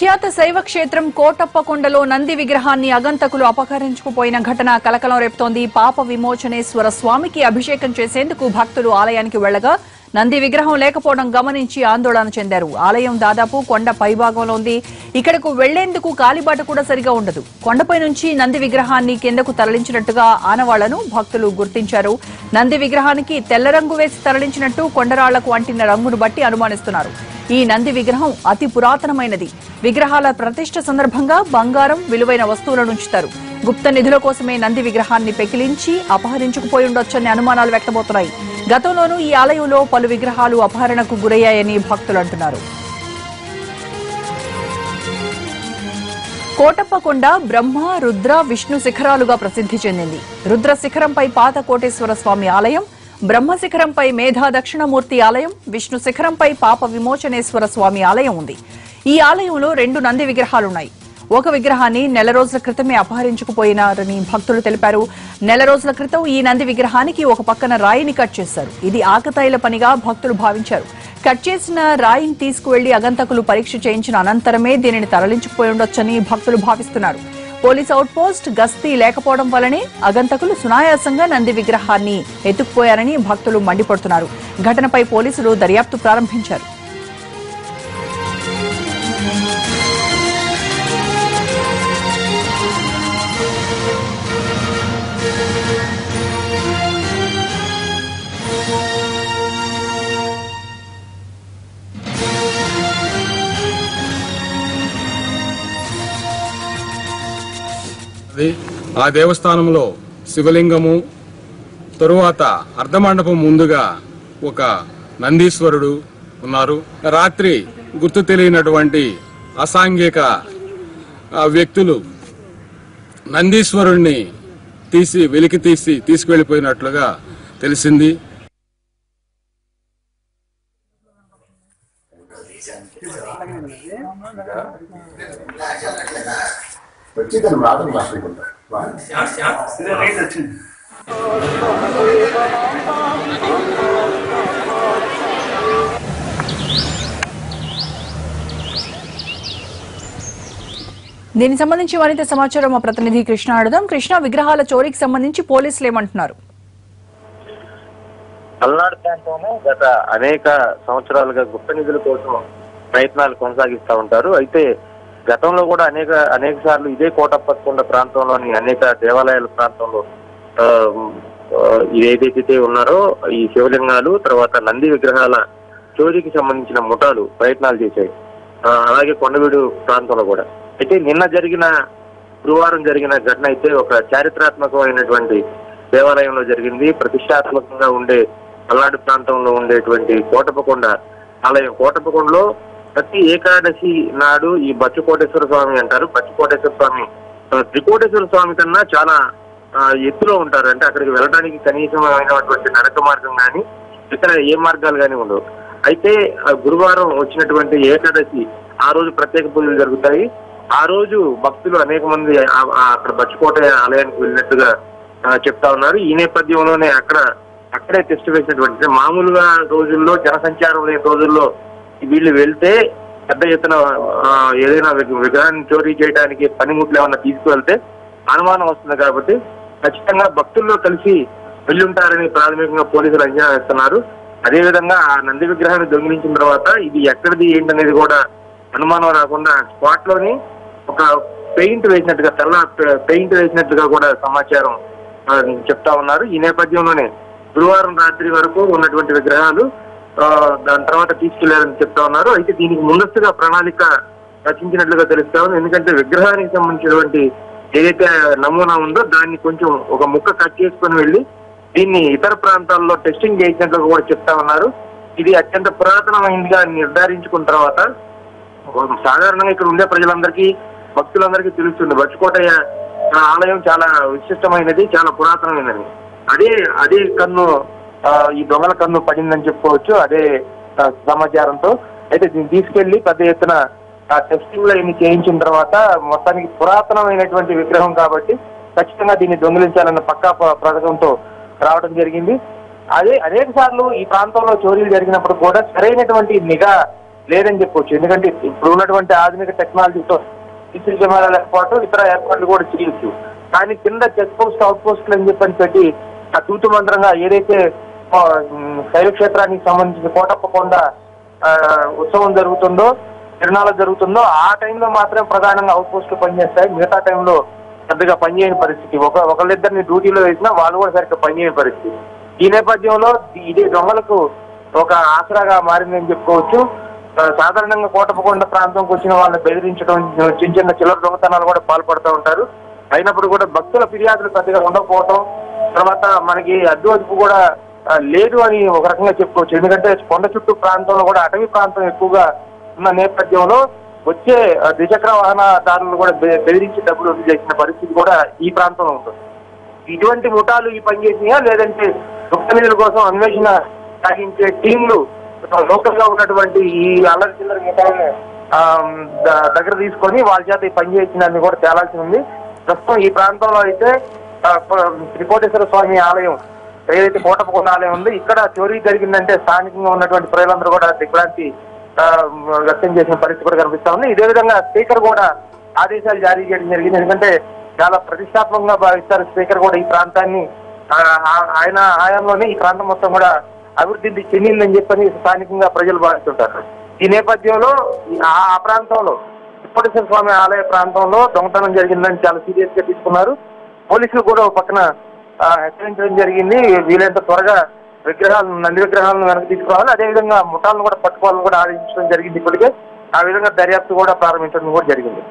ప్రఖ్యాత శైవ క్షేత్రం కోటప్పకొండలో నంది విగ్రహాన్ని అగంతకులు అపహరించుకుపోయిన ఘటన కలకలం రేపుతోంది. పాప విమోచనేశ్వర స్వామికి అభిషేకం చేసేందుకు భక్తులు ఆలయానికి వెళ్లగా నంది విగ్రహం లేకపోవడం గమనించి ఆందోళన చెందారు. ఆలయం దాదాపు కొండ పైభాగంలో ఉంది. ఇక్కడకు వెళ్లేందుకు కాలిబాట కూడా సరిగా ఉండదు. కొండపై నుంచి నంది విగ్రహాన్ని కిందకు తరలించినట్టుగా ఆనవాళ్లను భక్తులు గుర్తించారు. నంది విగ్రహానికి తెల్ల రంగు వేసి తరలించినట్టు కొండరాళ్లకు అంటిన రంగును బట్టి అనుమానిస్తున్నారు. ఈ నంది విగ్రహం అతి పురాతనమైనది. విగ్రహాల ప్రతిష్ఠ సందర్భంగా బంగారం, విలువైన వస్తువులను ఉంచుతారు. గుప్త నిధుల కోసమే నంది విగ్రహాన్ని పెకిలించి అపహరించుకుపోయి ఉండొచ్చనే అనుమానాలు వ్యక్తమవుతున్నాయి. గతంలోనూ ఈ ఆలయంలో పలు విగ్రహాలు అపహరణకు గురయ్యాయని భక్తులు అంటున్నారు. కోటప్పకొండ బ్రహ్మ, రుద్ర, విష్ణు శిఖరాలుగా ప్రసిద్ధి చెందింది. రుద్ర శిఖరంపై పాత కోటేశ్వర స్వామి ఆలయం, బ్రహ్మ శిఖరంపై మేధా దక్షిణమూర్తి ఆలయం, విష్ణు శిఖరంపై పాప విమోచనేశ్వర స్వామి ఆలయం ఉంది. ఈ ఆలయంలో 2 నంది విగ్రహాలున్నాయి. ఒక విగ్రహాన్ని నెల రోజుల క్రితమే అపహరించుకుపోయినారని భక్తులు తెలిపారు. నెల రోజుల క్రితం ఈ నంది విగ్రహానికి ఒక పక్కన రాయిని కట్ చేశారు. ఇది ఆకతాయిల పనిగా భక్తులు భావించారు. కట్ చేసిన రాయిని తీసుకువెళ్లి అగంతకులు పరీక్ష చేయించిన అనంతరమే దీనిని తరలించుకుపోయి ఉండొచ్చని భక్తులు భావిస్తున్నారు. పోలీస్ అవుట్ పోస్ట్ గస్తీ లేకపోవడం వల్లనే అగంతకులు సునాయాసంగా నంది విగ్రహాన్ని ఎత్తుకుపోయారని భక్తులు మండిపడుతున్నారు. ఘటనపై పోలీసులు దర్యాప్తు ప్రారంభించారు. ఆ దేవస్థానంలో శివలింగము, తరువాత అర్ధమండపం ముందుగా ఒక నందీశ్వరుడు ఉన్నారు. రాత్రి గుర్తు తెలియనటువంటి అసాంఘిక వ్యక్తులు నందీశ్వరుణ్ణి వెలికి తీసి తీసుకువెళ్లిపోయినట్లుగా తెలిసింది. దీనికి సంబంధించి మరింత సమాచారం మా ప్రతినిధి కృష్ణ అడుగుదాం. కృష్ణ, విగ్రహాల చోరీకి సంబంధించి పోలీసులు ఏమంటున్నారు? పల్నాడు ప్రాంతంలో గత అనేక సంవత్సరాలుగా గుప్త నిధుల కోసం ప్రయత్నాలు కొనసాగిస్తూ ఉంటారు. అయితే గతంలో కూడా అనేక సార్లు ఇదే కోటప్పకొండ ప్రాంతంలోని అనేక దేవాలయాల ప్రాంతంలో ఏదైతే ఉన్నారో ఈ శివలింగాలు, తర్వాత నంది విగ్రహాల చోరీకి సంబంధించిన ముఠాలు ప్రయత్నాలు చేశాయి. అలాగే కొండవీడు ప్రాంతంలో కూడా. అయితే గురువారం జరిగిన ఘటన అయితే ఒక చారిత్రాత్మకమైనటువంటి దేవాలయంలో జరిగింది. ప్రతిష్టాత్మకంగా ఉండే పల్నాడు ప్రాంతంలో ఉండేటువంటి కోటప్పకొండ ఆలయం. కోటప్పకొండలో ప్రతి ఏకాదశి నాడు ఈ బచ్చుకోటేశ్వర స్వామి అంటారు. బచ్చుకోటేశ్వర స్వామి త్రికోటేశ్వర స్వామి కన్నా చాలా ఎత్తులో ఉంటారు. అంటే అక్కడికి వెళ్ళడానికి కనీసమైనటువంటి నడక మార్గం కానీ ఇతర ఏ మార్గాలు కానీ ఉండవు. అయితే గురువారం వచ్చినటువంటి ఏకాదశి ఆ రోజు ప్రత్యేక పూజలు జరుగుతాయి. ఆ రోజు భక్తులు అనేక మంది అక్కడ బచ్చుకోట ఆలయానికి వెళ్ళినట్టుగా చెప్తా ఉన్నారు. ఈ నేపథ్యంలోనే అక్కడే టెస్ట్ వేసినటువంటి మామూలుగా రోజుల్లో జనసంచారం లేని రోజుల్లో వీళ్ళు వెళ్తే పెద్ద ఎత్తున ఏదైనా విగ్రహాన్ని చోరీ చేయడానికి పనిముట్లు ఏమన్నా తీసుకువెళ్తే అనుమానం వస్తుంది. కాబట్టి ఖచ్చితంగా భక్తుల్లో కలిసి వెళ్ళుంటారని ప్రాథమికంగా పోలీసులు అంచనా వేస్తున్నారు. అదేవిధంగా ఆ నంది విగ్రహాన్ని దొంగిలించిన తర్వాత ఇది ఎక్కడిది ఏంటనేది కూడా అనుమానం రాకుండా స్పాట్ లోని ఒక పెయింట్ వేసినట్టుగా కూడా సమాచారం చెప్తా ఉన్నారు. ఈ నేపథ్యంలోనే గురువారం రాత్రి వరకు ఉన్నటువంటి విగ్రహాలు దాని తర్వాత తీసుకెళ్లారని చెప్తా ఉన్నారు. అయితే దీనికి ముందస్తుగా ప్రణాళిక రచించినట్లుగా తెలుస్తా ఉంది. ఎందుకంటే విగ్రహానికి సంబంధించినటువంటి ఏదైతే నమూనా ఉందో దాన్ని కొంచెం ఒక ముక్క కట్ చేసుకుని వెళ్ళి దీన్ని ఇతర ప్రాంతాల్లో టెస్టింగ్ చేసినట్లుగా కూడా చెప్తా ఉన్నారు. ఇది అత్యంత పురాతనమైనదిగా నిర్ధారించుకున్న తర్వాత సాధారణంగా ఇక్కడ ఉండే ప్రజలందరికీ, భక్తులందరికీ తెలుస్తుంది బచ్చుకోట ఆలయం చాలా విశిష్టమైనది, చాలా పురాతనమైనది. అదే కన్ను ఈ దొంగల కన్ను పడిందని చెప్పుకోవచ్చు. అదే సమాచారంతో అయితే దీన్ని తీసుకెళ్లి పెద్ద ఎత్తున టెస్టింగ్ లో ఇన్ని చేయించిన తర్వాత మొత్తానికి పురాతనమైనటువంటి విగ్రహం కాబట్టి ఖచ్చితంగా దీన్ని దొంగిలించాలన్న పక్కా పథకంతో రావడం జరిగింది. అదే అనేక సార్లు ఈ ప్రాంతంలో చోరీలు జరిగినప్పుడు కూడా సరైనటువంటి నిఘా లేదని చెప్పొచ్చు. ఎందుకంటే ఇప్పుడు ఉన్నటువంటి ఆధునిక టెక్నాలజీతో సీసీ కెమెరాల ఏర్పాటు, ఇతర ఏర్పాట్లు కూడా చేయొచ్చు. కానీ కింద చెక్ పోస్ట్, అవుట్ పోస్టులు అని చెప్పని పెట్టి ఆ తూతు మంత్రంగా ఏదైతే శైవక్షేత్రానికి సంబంధించిన కోటప్పకొండ ఉత్సవం జరుగుతుందో, తిరునాళ జరుగుతుందో ఆ టైంలో మాత్రం ప్రధానంగా అవుట్ పోస్టులు పనిచేస్తాయి. మిగతా టైంలో పెద్దగా పనిచేయని పరిస్థితి. ఒకళ్ళిద్దరిని డ్యూటీలో వేసినా వాళ్ళు కూడా సరిగ్గా పనిచేయని పరిస్థితి. ఈ నేపథ్యంలో ఇది దొంగలకు ఒక ఆసరాగా మారిందని చెప్పుకోవచ్చు. సాధారణంగా కోటప్పకొండ ప్రాంతంకి వచ్చిన వాళ్ళని బెదిరించడం, చిన్న చిన్న చిల్లర దొంగతనాలు కూడా పాల్పడుతూ ఉంటారు. అయినప్పుడు కూడా భక్తుల ఫిర్యాదులు పెద్దగా ఉండకపోవడం, తర్వాత మనకి అడ్డు అదుపు కూడా లేదు అని ఒక రకంగా చెప్పుకోవచ్చు. ఎందుకంటే కొండ చుట్టూ ప్రాంతంలో కూడా అటవీ ప్రాంతం ఎక్కువగా ఉన్న నేపథ్యంలో వచ్చే ద్విచక్ర వాహనదారులు కూడా బెదిరించి డబ్బులు వసూలు చేసిన పరిస్థితి కూడా ఈ ప్రాంతంలో ఉంటుంది. ఇటువంటి ముఠాలు ఈ పని చేసినాయా, లేదంటే గుప్త నిధుల కోసం అన్వేషణ సాగించే టీంలు లోకల్ గా ఉన్నటువంటి ఈ అల్లరి చిల్లర ముఠాలను దగ్గర తీసుకొని వాళ్ళ చేత ఈ పని చేసిందని కూడా తేలాల్సి ఉంది. ప్రస్తుతం ఈ ప్రాంతంలో అయితే త్రికోటేశ్వర స్వామి ఆలయం, ఏదైతే కోటప్పకొండ ఆలయం ఉంది, ఇక్కడ చోరీ జరిగిందంటే స్థానికంగా ఉన్నటువంటి ప్రజలందరూ కూడా దిగ్భ్రాంతి వ్యక్తం చేసిన పరిస్థితి కూడా కనిపిస్తా ఉంది. ఇదే విధంగా స్పీకర్ కూడా ఆదేశాలు జారీ చేయడం జరిగింది. ఎందుకంటే చాలా ప్రతిష్టాత్మకంగా భావిస్తారు స్పీకర్ కూడా ఈ ప్రాంతాన్ని. ఆయన హయాంలోనే ఈ ప్రాంతం మొత్తం కూడా అభివృద్ధి చెందిందని చెప్పని స్థానికంగా ప్రజలు భావిస్తుంటారు. ఈ నేపథ్యంలో ఆ ప్రాంతంలో త్రికోటేశ్వర స్వామి ఆలయ ప్రాంతంలో దొంగతనం జరిగిందని చాలా సీరియస్ గా తీసుకున్నారు. పోలీసులు కూడా ఒక పక్కన హెచ్చరించడం జరిగింది. వీలైనంత త్వరగా నంది విగ్రహాలను వెనక్కి తీసుకురావాలి, అదేవిధంగా ముఠాలను కూడా పట్టుకోవాలని కూడా ఆదేశించడం జరిగింది. ఇప్పటికే ఆ విధంగా దర్యాప్తు కూడా ప్రారంభించడం కూడా జరిగింది.